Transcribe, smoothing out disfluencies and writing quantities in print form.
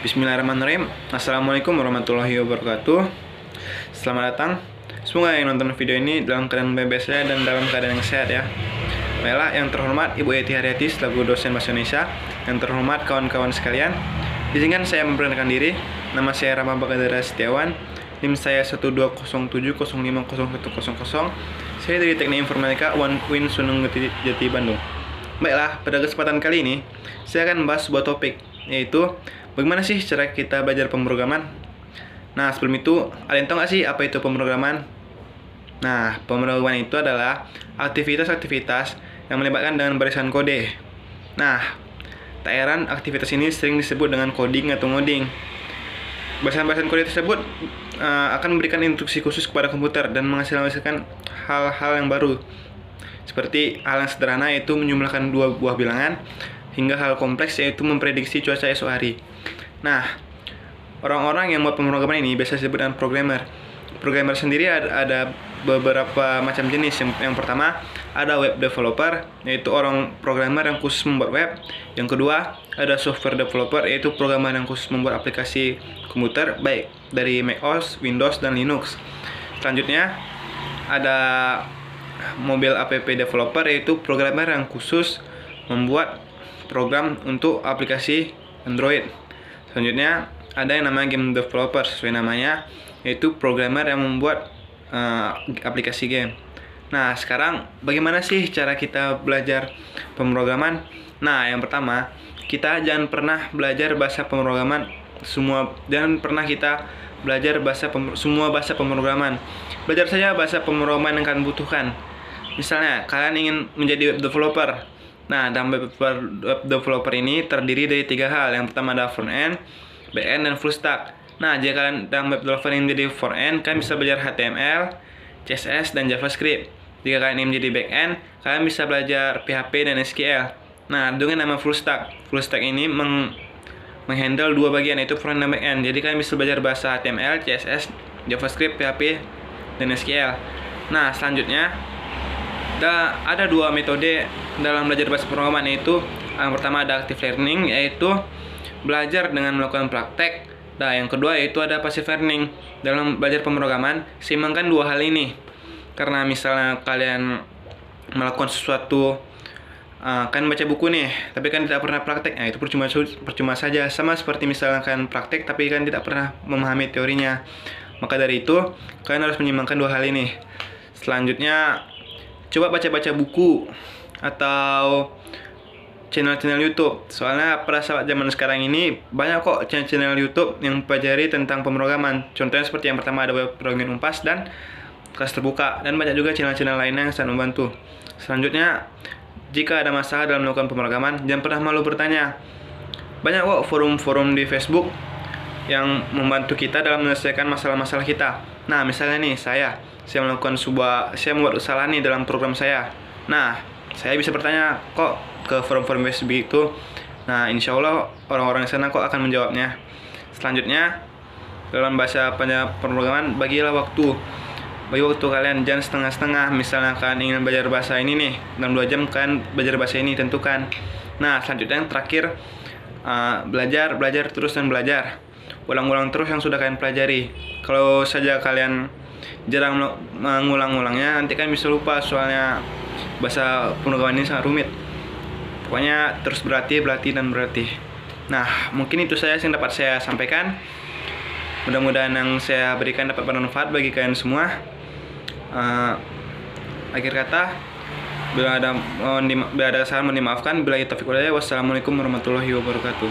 Bismillahirrahmanirrahim. Assalamualaikum warahmatullahi wabarakatuh. Selamat datang. Semoga yang nonton video ini dalam keadaan baik-baik saja dan dalam keadaan yang sehat ya. Baiklah, yang terhormat Ibu Eti Haryati selaku dosen bahasa Indonesia, yang terhormat kawan-kawan sekalian, izinkan saya memperkenalkan diri. Nama saya Rama Bagadara Setiawan. NIM saya 12070501000. Saya dari Teknik Informatika UIN Sunan Jati Bandung. Baiklah, pada kesempatan kali ini saya akan membahas sebuah topik, yaitu bagaimana sih cara kita belajar pemrograman. Nah, sebelum itu, kalian tahu nggak sih apa itu pemrograman? Nah, pemrograman itu adalah aktivitas-aktivitas yang melibatkan dengan barisan kode. Nah, tak heran aktivitas ini sering disebut dengan coding atau ngoding. Barisan-barisan kode tersebut akan memberikan instruksi khusus kepada komputer dan menghasilkan hal-hal yang baru. Seperti hal yang sederhana yaitu menjumlahkan dua buah bilangan, hingga hal kompleks yaitu memprediksi cuaca esok hari. Nah, orang-orang yang membuat pemrograman ini biasa disebut dengan programmer. Programmer sendiri ada beberapa macam jenis. Yang pertama, ada web developer, yaitu orang programmer yang khusus membuat web. Yang kedua, ada software developer, yaitu programmer yang khusus membuat aplikasi komputer, baik dari macOS, Windows, dan Linux. Selanjutnya, ada mobile app developer, yaitu programmer yang khusus membuat program untuk aplikasi Android. Selanjutnya, ada yang namanya game developer, sesuai namanya, yaitu programmer yang membuat aplikasi game. Nah, sekarang bagaimana sih cara kita belajar pemrograman? Nah, yang pertama, kita jangan pernah belajar bahasa pemrograman semua bahasa pemrograman. Belajar saja bahasa pemrograman yang kalian butuhkan. Misalnya, kalian ingin menjadi web developer. Nah, dalam web developer ini terdiri dari 3 hal. Yang pertama ada front-end, back-end, dan full stack. Nah, jika kalian dalam web developer ini menjadi front-end, kalian bisa belajar HTML, CSS, dan JavaScript. Jika kalian ingin menjadi back-end, kalian bisa belajar PHP dan SQL. Nah, dengan nama full stack. Full stack ini menghandle 2 bagian, yaitu front dan back-end. Jadi kalian bisa belajar bahasa HTML, CSS, JavaScript, PHP, dan SQL. Nah, selanjutnya ada 2 metode dalam belajar bahasa pemrograman, yaitu yang pertama ada active learning, yaitu belajar dengan melakukan praktek. Nah, yang kedua yaitu ada passive learning. Dalam belajar pemrograman, seimbangkan 2 hal ini. Karena misalnya kalian melakukan sesuatu, kan baca buku nih, tapi kan tidak pernah praktek, nah itu percuma saja. Sama seperti misalnya kalian praktek, tapi kan tidak pernah memahami teorinya. Maka dari itu, kalian harus menyeimbangkan 2 hal ini. Selanjutnya, coba baca-baca buku atau channel-channel YouTube. Soalnya pada saat zaman sekarang ini banyak kok channel-channel YouTube yang mempelajari tentang pemrograman. Contohnya seperti yang pertama ada web programming Unpas dan kelas terbuka, dan banyak juga channel-channel lainnya yang sangat membantu. Selanjutnya, jika ada masalah dalam melakukan pemrograman, jangan pernah malu bertanya. Banyak kok forum-forum di Facebook yang membantu kita dalam menyelesaikan masalah-masalah kita. Nah, misalnya nih saya membuat kesalahan nih dalam program saya. Nah, saya bisa bertanya kok ke forum-forum Facebook itu. Nah, insya Allah orang-orang di sana kok akan menjawabnya. Selanjutnya, dalam bahasa pemrograman, bagi waktu kalian, jangan setengah-setengah. Misalnya kalian ingin belajar bahasa ini nih, dalam 2 jam kalian belajar bahasa ini, tentukan. Nah, selanjutnya yang terakhir, belajar terus dan belajar. Ulang-ulang terus yang sudah kalian pelajari. Kalau saja kalian jarang mengulang-ulangnya, nanti kan bisa lupa, soalnya bahasa pemrograman ini sangat rumit. Pokoknya terus berlatih. Nah, mungkin itu saja yang dapat saya sampaikan. Mudah-mudahan yang saya berikan dapat bermanfaat bagi kalian semua. Akhir kata, bila ada kesalahan mohon dimaafkan. Bila taufiq wal hidayah. Wassalamualaikum warahmatullahi wabarakatuh.